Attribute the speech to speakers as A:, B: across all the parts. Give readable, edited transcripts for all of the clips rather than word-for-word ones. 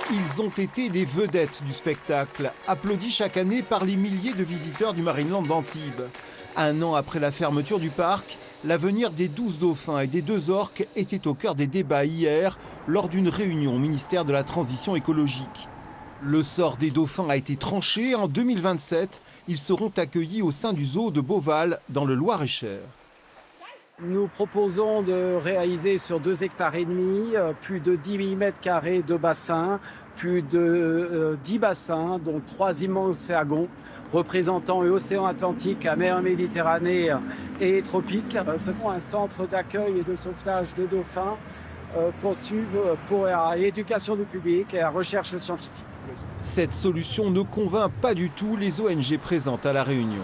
A: Ils ont été les vedettes du spectacle, applaudis chaque année par les milliers de visiteurs du Marineland d'Antibes. Un an après la fermeture du parc, l'avenir des 12 dauphins et des 2 orques était au cœur des débats hier lors d'une réunion au ministère de la Transition écologique. Le sort des dauphins a été tranché. En 2027, ils seront accueillis au sein du zoo de Beauval dans le Loir-et-Cher.
B: Nous proposons de réaliser sur 2,5 hectares plus de 10 000 m² de bassins, plus de 10 bassins, dont 3 immenses lagons représentant l'océan Atlantique, la mer Méditerranée et les tropiques. Ce sera un centre d'accueil et de sauvetage de dauphins conçu pour l'éducation du public et la recherche scientifique.
A: Cette solution ne convainc pas du tout les ONG présentes à la réunion.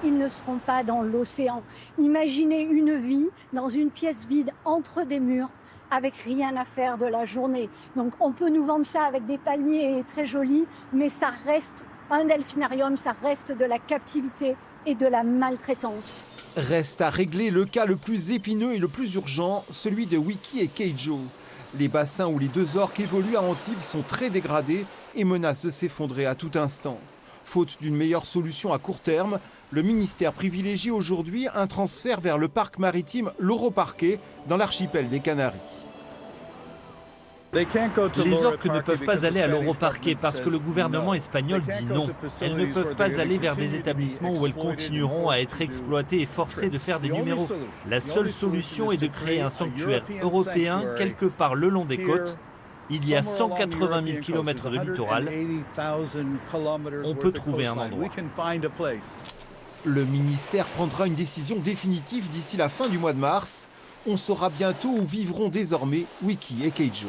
C: Ils ne seront pas dans l'océan. Imaginez une vie dans une pièce vide entre des murs avec rien à faire de la journée. Donc on peut nous vendre ça avec des palmiers très jolis, mais ça reste un delphinarium, ça reste de la captivité et de la maltraitance.
A: Reste à régler le cas le plus épineux et le plus urgent, celui de Wiki et Keijo. Les bassins où les 2 orques évoluent à Antibes sont très dégradés et menacent de s'effondrer à tout instant. Faute d'une meilleure solution à court terme, le ministère privilégie aujourd'hui un transfert vers le parc maritime l'Europarquet dans l'archipel des Canaries.
D: Les orques ne peuvent pas aller à l'Europarquet parce que le gouvernement espagnol dit non. Elles ne peuvent pas aller vers des établissements où elles continueront à être exploitées et forcées de faire des numéros. La seule solution est de créer un sanctuaire européen quelque part le long des côtes. Il y a 180 000 km de littoral. On peut trouver un endroit.
A: Le ministère prendra une décision définitive d'ici la fin du mois de mars. On saura bientôt où vivront désormais Wiki et Keijo.